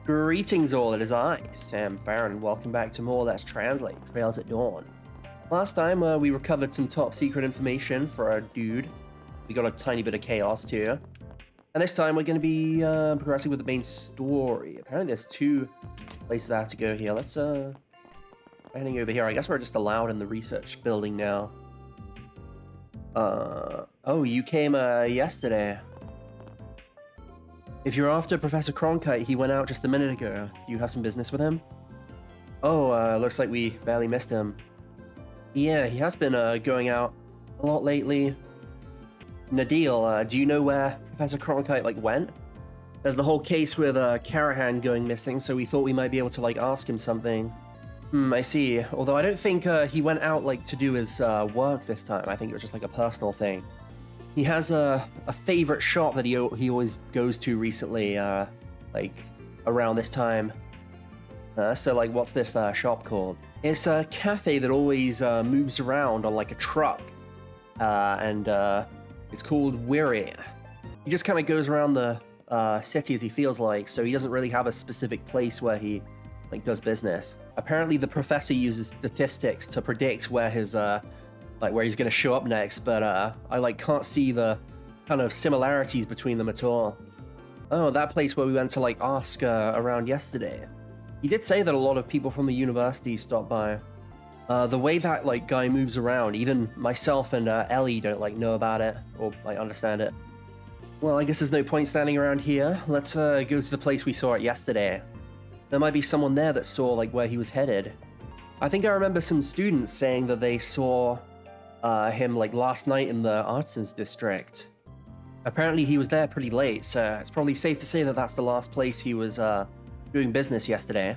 Greetings all, it is I, Sam Farron, and welcome back to more Let's Translate, Trails at Dawn. Last time we recovered some top secret information for our dude. We got a tiny bit of chaos too. And this time we're going to be progressing with the main story. Apparently there's two places I have to go here. Let's heading over here. I guess we're just allowed in the research building now. Oh, you came yesterday. If you're after Professor Cronkite, he went out just a minute ago. Do you have some business with him? Oh, looks like we barely missed him. Yeah, he has been going out a lot lately. Nadil, do you know where Professor Cronkite went? There's the whole case with Karahan going missing, so we thought we might be able to ask him something. I see. Although I don't think he went out to do his work this time. I think it was just a personal thing. He has a favorite shop that he always goes to recently, around this time. So what's this shop called? It's a cafe that always moves around on a truck, and it's called Weary. He just kind of goes around the city as he feels like, so he doesn't really have a specific place where he does business. Apparently, the professor uses statistics to predict where his where he's gonna show up next, but I can't see the kind of similarities between them at all. Oh, that place where we went to ask around yesterday. He did say that a lot of people from the university stopped by. The way that guy moves around, even myself and Ellie don't know about it or understand it. Well, I guess there's no point standing around here. Let's go to the place we saw it yesterday. There might be someone there that saw where he was headed. I think I remember some students saying that they saw him last night in the Artisans district. Apparently he was there pretty late, so it's probably safe to say that that's the last place he was doing business yesterday.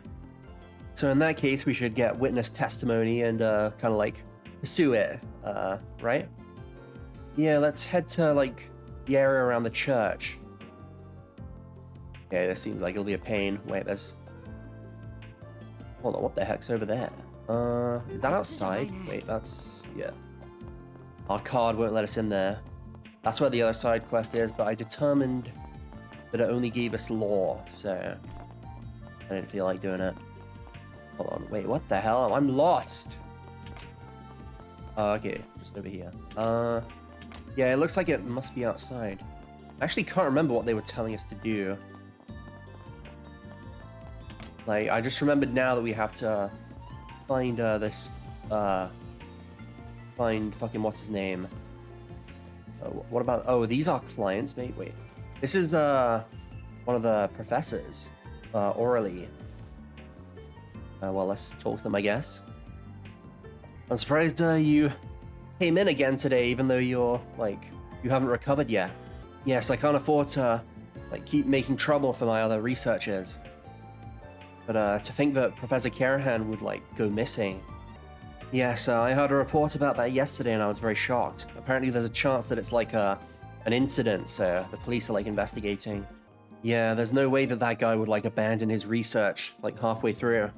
So in that case, we should get witness testimony and kind of pursue it, right? Yeah, let's head to the area around the church. Okay, this seems like it'll be a pain. Wait, there's... Hold on, what the heck's over there? Is that outside? Wait, that's... yeah. Our card won't let us in there. That's where the other side quest is, but I determined that it only gave us law, so I didn't feel like doing it. Hold on, wait, what the hell? I'm lost! Okay, just over here. Yeah, it looks like it must be outside. I actually can't remember what they were telling us to do. I just remembered now that we have to find this, find fucking what's his name. What about, oh, these are clients, mate, wait. This is, one of the professors, orally. Well, let's talk to them, I guess. I'm surprised, you came in again today, even though you're, you haven't recovered yet. Yes, I can't afford to, keep making trouble for my other researchers. But, to think that Professor Karahan would, go missing. Yes, I heard a report about that yesterday and I was very shocked. Apparently there's a chance that it's an incident, so the police are investigating. Yeah, there's no way that that guy would abandon his research halfway through.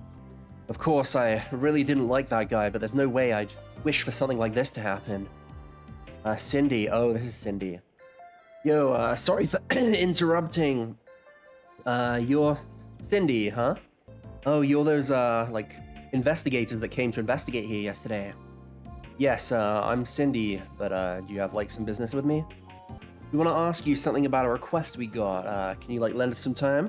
Of course, I really didn't like that guy, but there's no way I'd wish for something like this to happen. Cindy. Oh, this is Cindy. Yo, sorry for interrupting. You're Cindy, huh? Oh, you're those, investigators that came to investigate here yesterday. Yes, I'm Cindy, but do you have some business with me? We want to ask you something about a request we got. Can you lend us some time?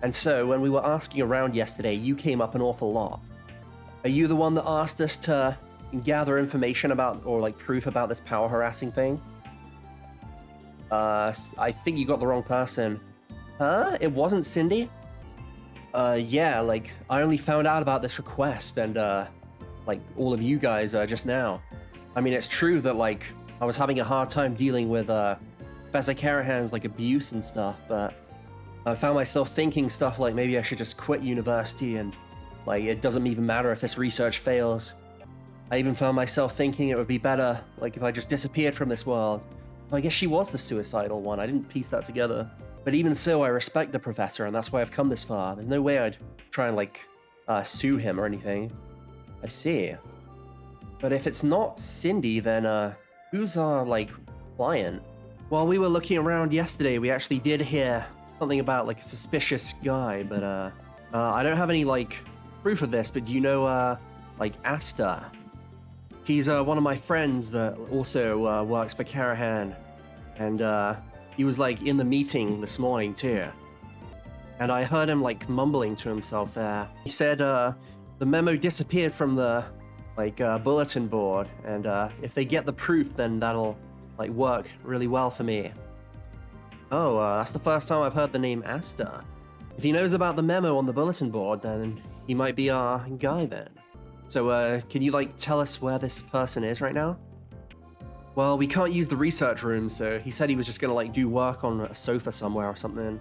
And so, when we were asking around yesterday, you came up an awful lot. Are you the one that asked us to gather information about, or proof about this power harassing thing? I think you got the wrong person. Huh? It wasn't Cindy? Yeah, I only found out about this request and, all of you guys, just now. I mean, it's true that, I was having a hard time dealing with, Professor Karahan's, abuse and stuff, but I found myself thinking stuff maybe I should just quit university and, it doesn't even matter if this research fails. I even found myself thinking it would be better, if I just disappeared from this world. I guess she was the suicidal one. I didn't piece that together. But even so, I respect the professor, and that's why I've come this far. There's no way I'd try and, sue him or anything. I see. But if it's not Cindy, then, who's our, client? While we were looking around yesterday, we actually did hear something about like a suspicious guy, but I don't have any like proof of this, but do you know like Asta? He's one of my friends that also works for Karahan, and he was like in the meeting this morning too. And I heard him like mumbling to himself there. He said the memo disappeared from the like bulletin board, and if they get the proof, then that'll like work really well for me. Oh, that's the first time I've heard the name Asta. If he knows about the memo on the bulletin board, then he might be our guy then. So can you like tell us where this person is right now? Well, we can't use the research room, so he said he was just gonna like do work on a sofa somewhere or something.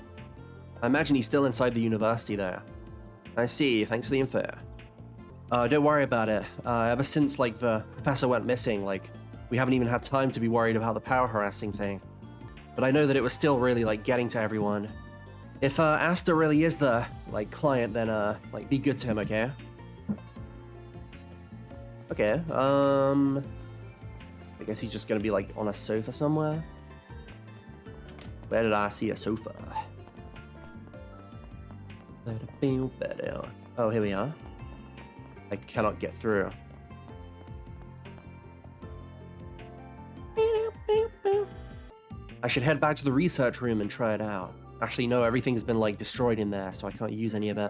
I imagine he's still inside the university there. I see, thanks for the info. Don't worry about it. Ever since like the professor went missing, like we haven't even had time to be worried about the power harassing thing. But I know that it was still really like getting to everyone. If Asta really is the like client, then like be good to him, okay? Okay, I guess he's just gonna be like on a sofa somewhere. Where did I see a sofa? Oh, here we are. I cannot get through. I should head back to the research room and try it out. Actually, no, everything's been like destroyed in there, so I can't use any of it.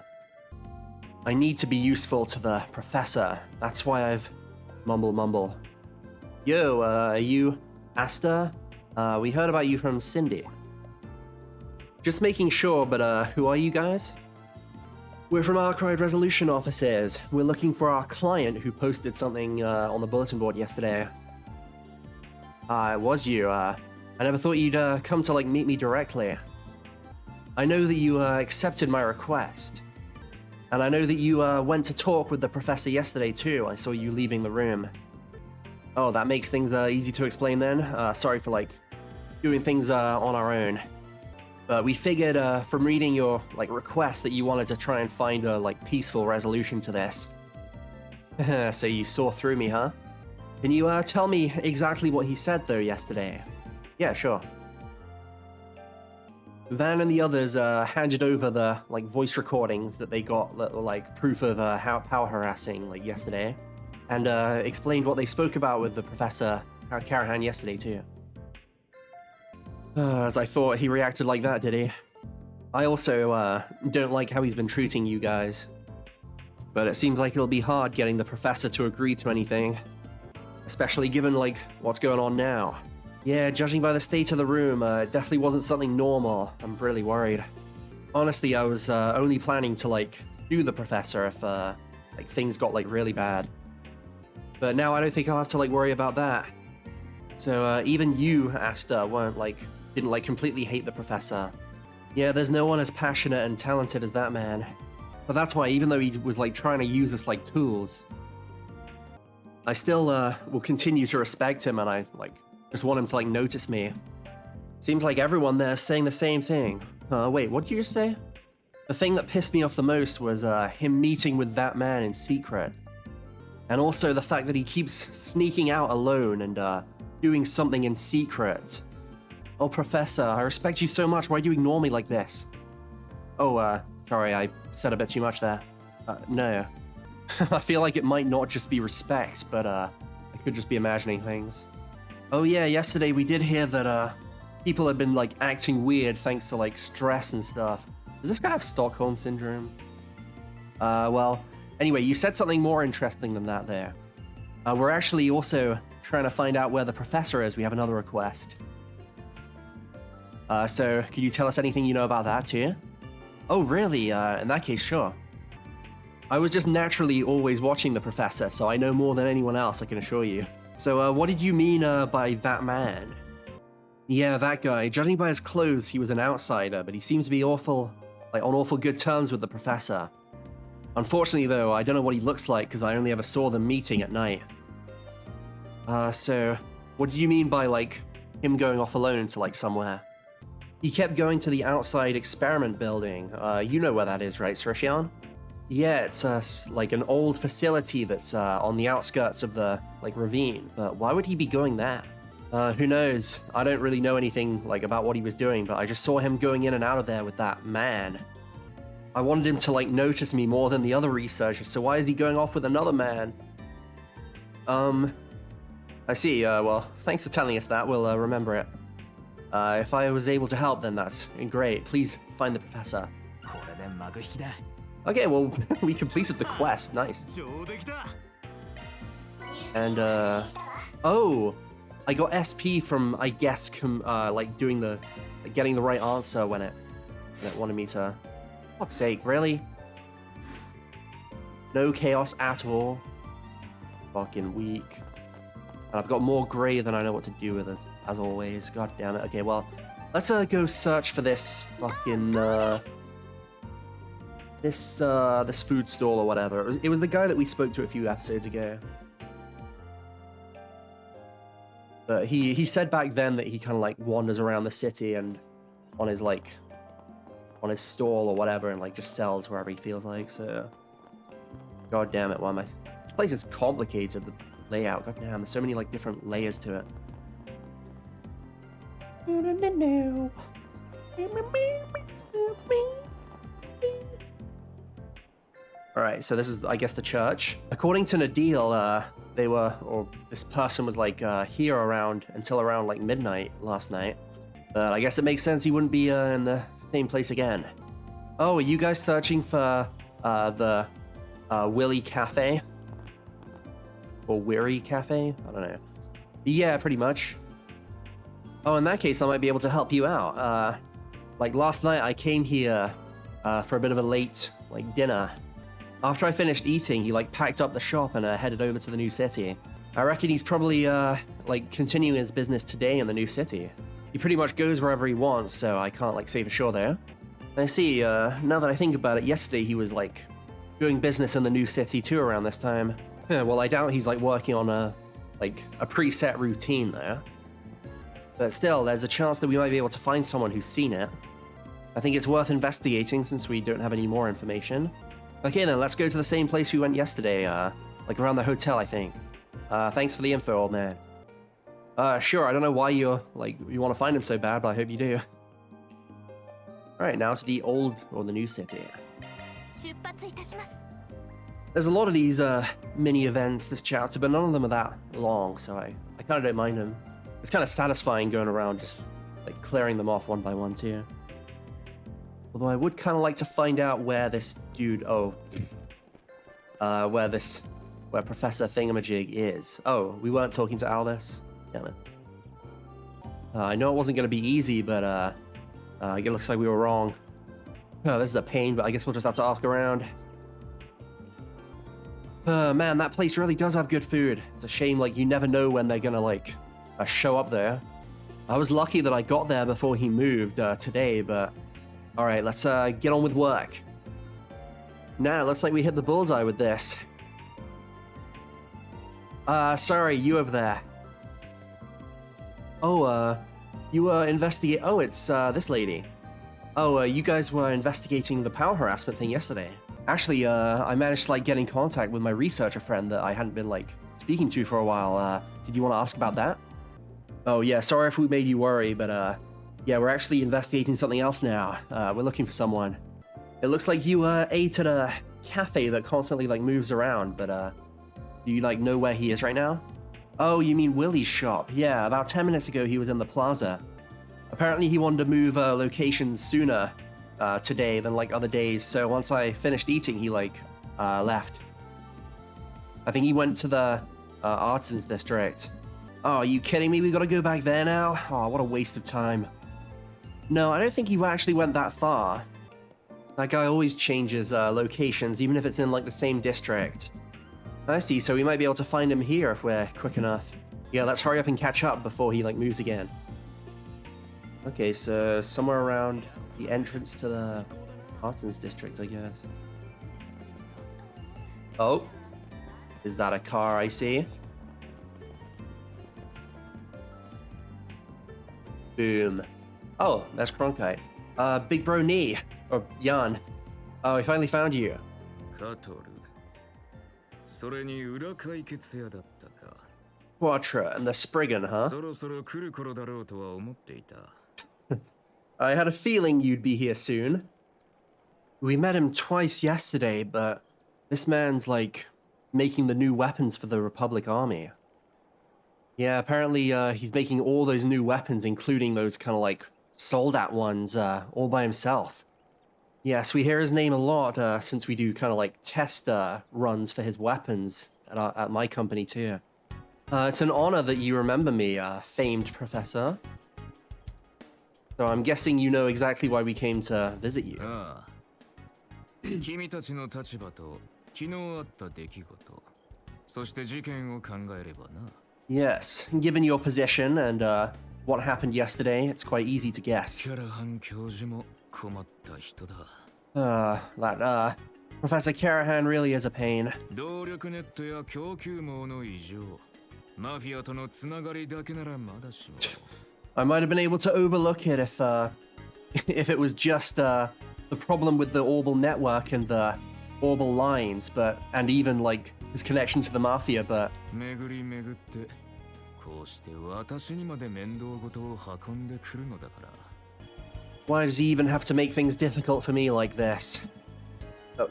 I need to be useful to the professor. That's why I've... Mumble. Yo, are you Asta? We heard about you from Cindy. Just making sure, but who are you guys? We're from Archive Resolution Offices. We're looking for our client who posted something on the bulletin board yesterday. It was you. I never thought you'd come to like meet me directly. I know that you accepted my request. And I know that you went to talk with the professor yesterday too. I saw you leaving the room. Oh, that makes things easy to explain then. Sorry for like doing things on our own. But we figured from reading your like request that you wanted to try and find a like peaceful resolution to this. So you saw through me, huh? Can you tell me exactly what he said though yesterday? Yeah, sure. Van and the others handed over the like voice recordings that they got that were like proof of how power harassing like yesterday, and explained what they spoke about with the professor Karahan yesterday too. As I thought, he reacted like that, did he? I also don't like how he's been treating you guys, but it seems like it'll be hard getting the professor to agree to anything, especially given like what's going on now. Yeah, judging by the state of the room, it definitely wasn't something normal. I'm really worried. Honestly, I was only planning to like sue the professor if like things got like really bad. But now I don't think I'll have to like worry about that. So even you, Asta, didn't like completely hate the professor. Yeah, there's no one as passionate and talented as that man. But that's why, even though he was like trying to use us like tools, I still will continue to respect him, and I like just want him to like notice me. Seems like everyone there's saying the same thing. Wait, what did you just say? The thing that pissed me off the most was him meeting with that man in secret. And also the fact that he keeps sneaking out alone and doing something in secret. Oh, Professor, I respect you so much. Why do you ignore me like this? Oh, sorry, I said a bit too much there. No. I feel like it might not just be respect, but I could just be imagining things. Oh yeah, yesterday we did hear that people had been like acting weird thanks to like stress and stuff. Does this guy have Stockholm Syndrome? Well, anyway, you said something more interesting than that there. We're actually also trying to find out where the professor is. We have another request. So could you tell us anything you know about that too? Oh really? In that case, sure. I was just naturally always watching the professor, so I know more than anyone else, I can assure you. So, what did you mean by that man? Yeah, that guy. Judging by his clothes, he was an outsider, but he seems to be on awful good terms with the professor. Unfortunately, though, I don't know what he looks like because I only ever saw them meeting at night. So, what did you mean by, like, him going off alone to, like, somewhere? He kept going to the outside experiment building. You know where that is, right, Sarishian? Yeah, it's like an old facility that's on the outskirts of the like ravine. But why would he be going there? Who knows? I don't really know anything like about what he was doing, but I just saw him going in and out of there with that man. I wanted him to like notice me more than the other researchers, so why is he going off with another man? I see. Well, thanks for telling us that. We'll remember it. If I was able to help, then that's great. Please find the professor. Okay, well, we completed the quest. Nice. And, oh, I got SP from, I guess, like doing the, like, getting the right answer when it wanted me to. Fuck's sake, really? No chaos at all. Fucking weak. And I've got more gray than I know what to do with it, as always. God damn it. Okay, well, let's go search for this fucking this food stall or whatever. It was the guy that we spoke to a few episodes ago. But he said back then that he kind of like wanders around the city and on his stall or whatever and like just sells wherever he feels like. So, god damn it, why am I? This place is complicated. The layout, god damn, there's so many like different layers to it. Alright, so this is, I guess, the church. According to Nadil, this person was like here until around like midnight last night. But I guess it makes sense he wouldn't be in the same place again. Oh, are you guys searching for the Willy Cafe? Or Weary Cafe? I don't know. Yeah, pretty much. Oh, in that case, I might be able to help you out. Like last night, I came here for a bit of a late dinner. After I finished eating, he like packed up the shop and headed over to the new city. I reckon he's probably like continuing his business today in the new city. He pretty much goes wherever he wants, so I can't like say for sure there. I see. Now that I think about it, yesterday he was like doing business in the new city too around this time. Yeah, well, I doubt he's like working on a preset routine there. But still, there's a chance that we might be able to find someone who's seen it. I think it's worth investigating since we don't have any more information. Okay then, let's go to the same place we went yesterday, like around the hotel, I think. Thanks for the info, old man. Sure, I don't know why you want to find him so bad, but I hope you do. Alright, now to the old, or the new city. There's a lot of these mini events this chapter, but none of them are that long, so I kind of don't mind them. It's kind of satisfying going around just like clearing them off one by one too. Although I would kind of like to find out where this dude, where Professor Thingamajig is. Oh, we weren't talking to Aldous? Damn it. I know it wasn't going to be easy, but it looks like we were wrong. Oh, this is a pain, but I guess we'll just have to ask around. Man, that place really does have good food. It's a shame, like, you never know when they're gonna, show up there. I was lucky that I got there before he moved today, but... Alright, let's get on with work. Now, looks like we hit the bullseye with this. Sorry, you over there. Oh, you were investigating... Oh, it's this lady. Oh, you guys were investigating the power harassment thing yesterday. Actually, I managed to, get in contact with my researcher friend that I hadn't been, speaking to for a while. Did you want to ask about that? Oh, yeah, sorry if we made you worry, but, yeah, we're actually investigating something else now. We're looking for someone. It looks like you, ate at a cafe that constantly, moves around, but, do you, know where he is right now? Oh, you mean Willie's shop? Yeah, about 10 minutes ago he was in the plaza. Apparently he wanted to move, locations sooner, today than other days, so once I finished eating he left. I think he went to the Artisans district. Oh, are you kidding me? We gotta go back there now? Oh, what a waste of time. No, I don't think he actually went that far. That guy always changes locations, even if it's in the same district. I see, so we might be able to find him here if we're quick enough. Yeah, let's hurry up and catch up before he moves again. Okay, so somewhere around the entrance to the Artisans district, I guess. Oh, is that a car I see? Boom. Oh, that's Cronkite. Big bro Nee, or Jan. Oh, I finally found you. Quattro and the Spriggan, huh? そろそろ来る頃だろうとは思っていた。 I had a feeling you'd be here soon. We met him twice yesterday, but this man's like making the new weapons for the Republic Army. Yeah, apparently he's making all those new weapons, including those kind of like soldat ones, all by himself. Yes, we hear his name a lot since we do kind of like test runs for his weapons at my company too. It's an honor that you remember me, famed professor. So I'm guessing you know exactly why we came to visit you. ああ。君たちの立場と昨日あった出来事、そして事件を考えればな。Yes, given your position and what happened yesterday, it's quite easy to guess. キャラハン教授も困った人だ。That Professor Carahan really is a pain. 動力ネットや供給網の異常、マフィアとのつながりだけならまだしも。I might have been able to overlook it if if it was just the problem with the Orbital network and the Orbital lines, and even like his connection to the Mafia, but 巡り巡ってこうして私にまで面倒事を運んでくるのだから。 why does he even have to make things difficult for me like this?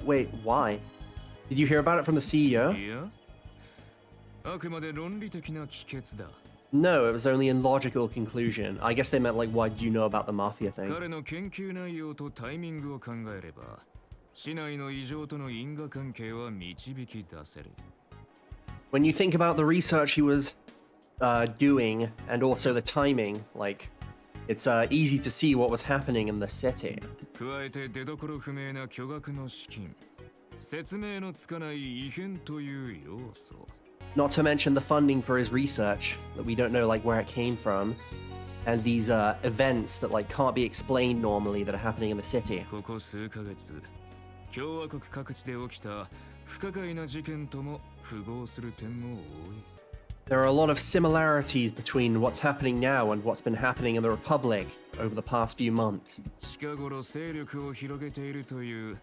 Wait, why? Did you hear about it from the CEO? いや、あくまで論理的な帰結だ。 No, it was only in logical conclusion. I guess they meant like, why do you know about the Mafia thing? 彼の研究内容とタイミングを考えれば、市内の異常との因果関係は導き出せる。 When you think about the research he was doing and also the timing, like, it's easy to see what was happening in the city. 加えて出所不明な巨額の資金、説明のつかない異変という要素。 Not to mention the funding for his research that we don't know like where it came from, and these events that like can't be explained normally that are happening in the city. ここ数ヶ月、共和国各地で起きた不可解な事件とも符合する点も多い。 There are a lot of similarities between what's happening now and what's been happening in the Republic over the past few months. 近頃勢力を広げているという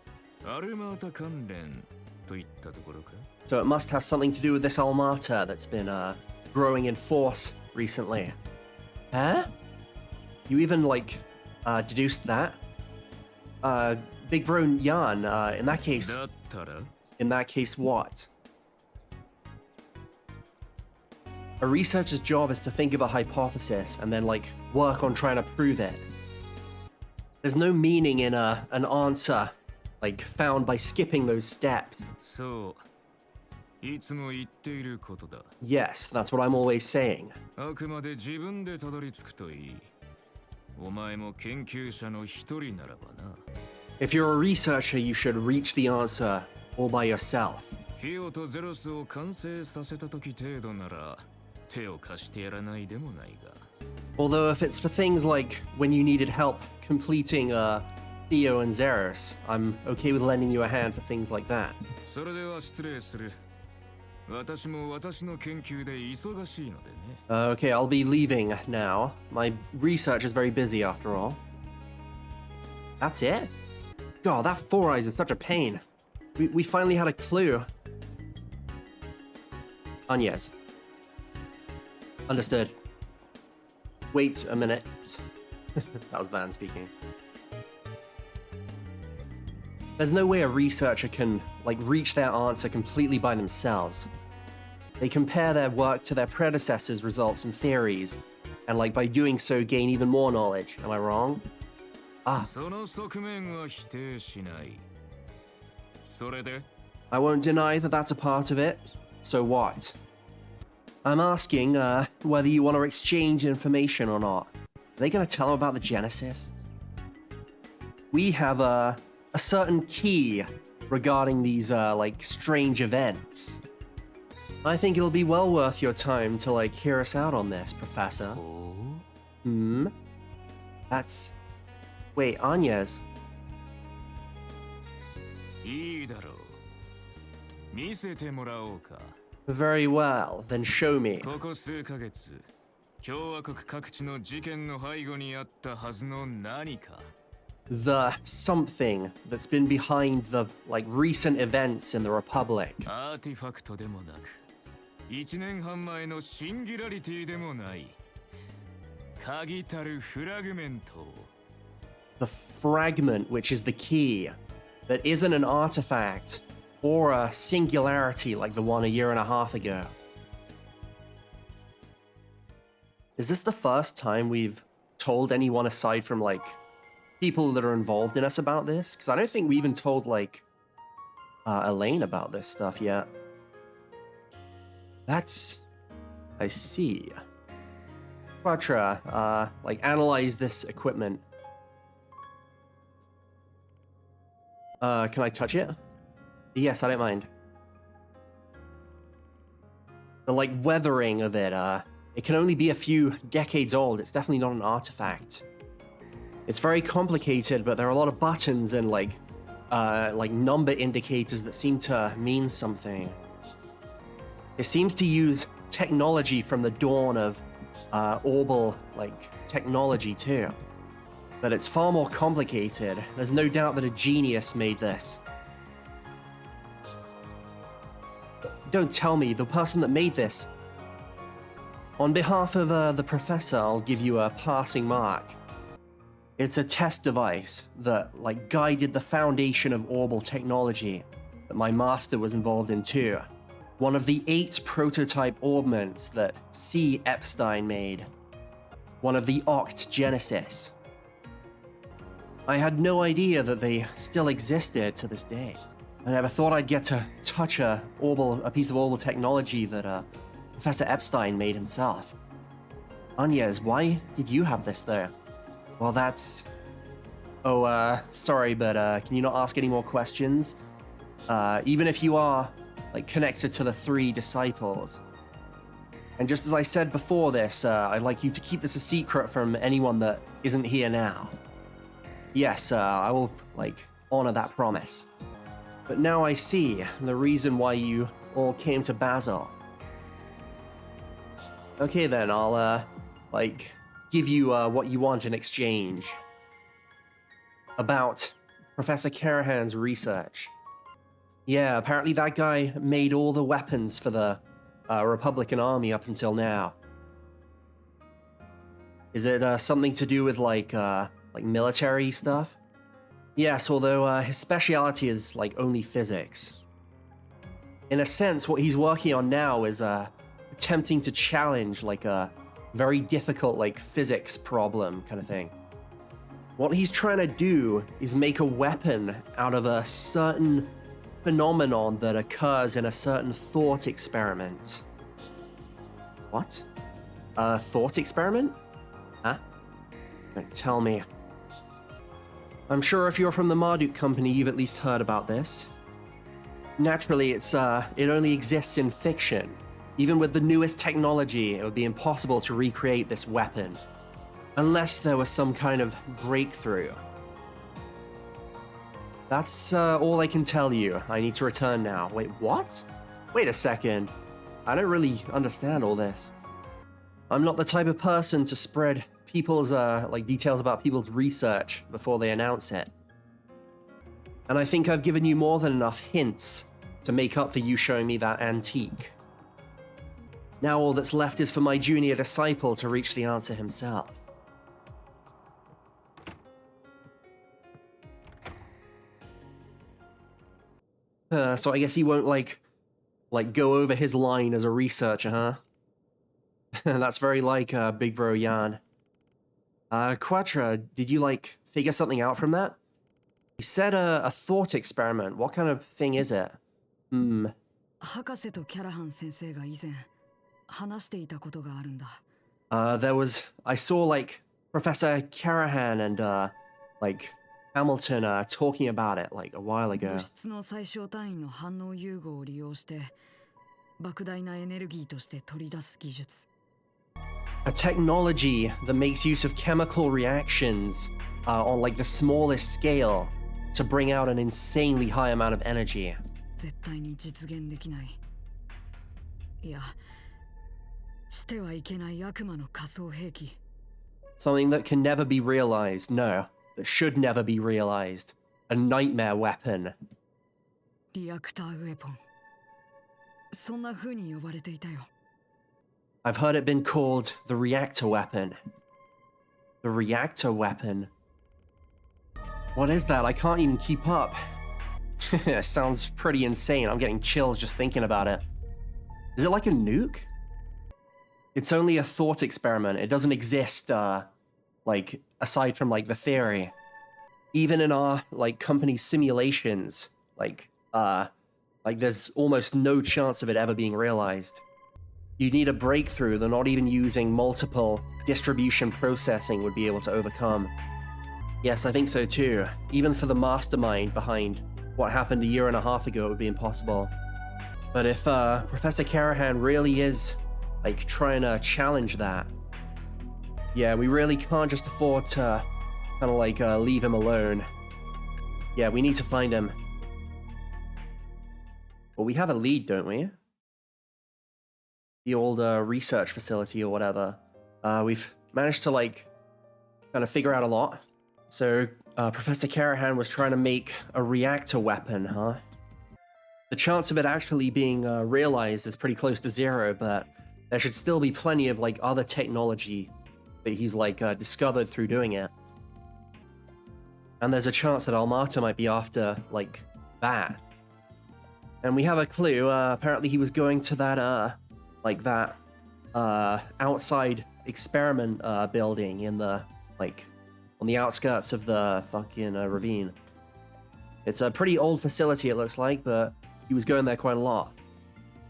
アルマータ関連といったところか。 So it must have something to do with this Almata that's been growing in force recently. Huh? You even like deduced that? Big Bro Yan, in that case... だったら In that case, what? A researcher's job is to think of a hypothesis and then, like, work on trying to prove it. There's no meaning in an answer, like, found by skipping those steps. そう、いつも言っていることだ。 Yes, that's what I'm always saying. あくまで自分でたどり着くといい。お前も研究者の一人ならばな。 If you're a researcher, you should reach the answer all by yourself. フィオとゼロスを完成させた時程度なら手を貸してやらないでもないが。 Although if it's for things like when you needed help completing Theo and Zeros, I'm okay with lending you a hand for things like that. それでは失礼する。私も私の研究で忙しいのでね。 Okay, I'll be leaving now. My research is very busy after all. That's it? God, that Four Eyes is such a pain. We finally had a clue. Agnes. Understood. Wait a minute. That was Van speaking. There's no way a researcher can, like, reach their answer completely by themselves. They compare their work to their predecessors' results and theories, and, like, by doing so, gain even more knowledge. Am I wrong? Ah. その側面は否定しない。それで I won't deny that that's a part of it. So what? I'm asking whether you want to exchange information or not. Are they going to tell him about the Genesis? We have a certain key regarding these like strange events. I think it'll be well worth your time to like hear us out on this, Professor. Hmm? That's... Wait, Agnes. いいだろう。見せてもらおうか。 Very well, then show me. ここ数ヶ月、共和国各地の事件の背後にあったはずの何か。 The something that's been behind the like recent events in the Republic. アーティファクトでもなく、1年半前のシンギュラリティでもない鍵たるフラグメントを The fragment, which is the key, that isn't an artifact or a singularity like the one a year and a half ago. Is this the first time we've told anyone aside from, like, people that are involved in us about this? Because I don't think we even told, like, Elaine about this stuff yet. That's... I see. Quatra, like, analyze this equipment. Can I touch it? Yes, I don't mind. The, like, weathering of it, it can only be a few decades old. It's definitely not an artifact. It's very complicated, but there are a lot of buttons and, like number indicators that seem to mean something. It seems to use technology from the dawn of Orbal, like, technology too. But it's far more complicated. There's no doubt that a genius made this. Don't tell me, the person that made this. On behalf of the professor, I'll give you a passing mark. It's a test device that, like, guided the foundation of Orbal technology that my master was involved in too. One of the 8 prototype orbments that C. Epstein made. One of the Oct Genesis. I had no idea that they still existed to this day. I never thought I'd get to touch a piece of Orbal technology that Professor Epstein made himself. Agnes, why did you have this though? Well, that's... Oh, sorry, but can you not ask any more questions? Even if you are, like, connected to the 3 disciples. And just as I said before this, I'd like you to keep this a secret from anyone that isn't here now. Yes, I will, like, honor that promise. But now I see the reason why you all came to Basel. Okay then, I'll, like, give you what you want in exchange. About Professor Karahan's research. Yeah, apparently that guy made all the weapons for the Republican Army up until now. Is it something to do with, like military stuff? Yes, although his speciality is, like, only physics. In a sense, what he's working on now is attempting to challenge, like, a very difficult, like, physics problem kind of thing. What he's trying to do is make a weapon out of a certain phenomenon that occurs in a certain thought experiment. What? A thought experiment? Huh? Don't tell me. I'm sure if you're from the Marduk Company, you've at least heard about this. Naturally, it only exists in fiction. Even with the newest technology, it would be impossible to recreate this weapon. Unless there was some kind of breakthrough. That's all I can tell you. I need to return now. Wait, what? Wait a second. I don't really understand all this. I'm not the type of person to spread people's, details about people's research before they announce it. And I think I've given you more than enough hints to make up for you showing me that antique. Now all that's left is for my junior disciple to reach the answer himself. So I guess he won't, like go over his line as a researcher, huh? That's very like Big Bro Jan. Quatra, did you, like, figure something out from that? He said a thought experiment. What kind of thing is it? I saw, like, Professor Karahan and, like, Hamilton talking about it, like, a while ago. A technology that makes use of chemical reactions on, like, the smallest scale to bring out an insanely high amount of energy. Something that can never be realized, no, that should never be realized. A nightmare weapon. そんな風に呼ばれていたよ。 I've heard it been called the reactor weapon. The reactor weapon. What is that? I can't even keep up. Sounds pretty insane. I'm getting chills just thinking about it. Is it like a nuke? It's only a thought experiment. It doesn't exist, like, aside from, like, the theory. Even in our, like, company simulations, like, there's almost no chance of it ever being realized. You need a breakthrough that not even using multiple distribution processing would be able to overcome. Yes, I think so too. Even for the mastermind behind what happened a year and a half ago, it would be impossible. But if Professor Carahan really is, like, trying to challenge that, yeah, we really can't just afford to kind of, like, leave him alone. Yeah, we need to find him. Well, we have a lead, don't we? The old research facility or whatever. We've managed to, like, kind of figure out a lot. So, Professor Carahan was trying to make a reactor weapon, huh? The chance of it actually being realized is pretty close to zero, but there should still be plenty of, like, other technology that he's, like, discovered through doing it. And there's a chance that Almata might be after, like, that. And we have a clue. Apparently he was going to that, like, that outside experiment building in the, like, on the outskirts of the fucking ravine. It's a pretty old facility, it looks like, but he was going there quite a lot.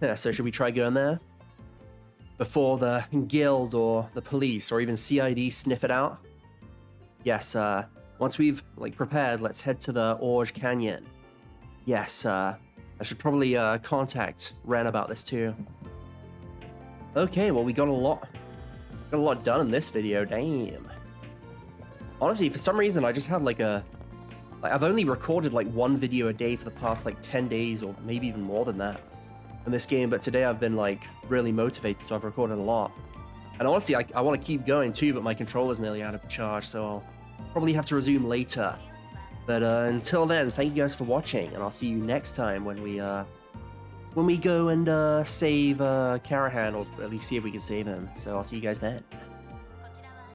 Yeah, so should we try going there? Before the guild or the police or even CID sniff it out? Yes, once we've, like, prepared, let's head to the Orge Canyon. Yes, I should probably contact Ren about this too. Okay, well, we got a lot done in this video, damn. Honestly, for some reason, I just had like I've only recorded like one video a day for the past like 10 days or maybe even more than that in this game, but today I've been like really motivated, so I've recorded a lot. And honestly, I want to keep going too, but my controller's nearly out of charge, so I'll probably have to resume later. But until then, thank you guys for watching, and I'll see you next time when we go and save Carahan, or at least see if we can save him. So I'll see you guys then.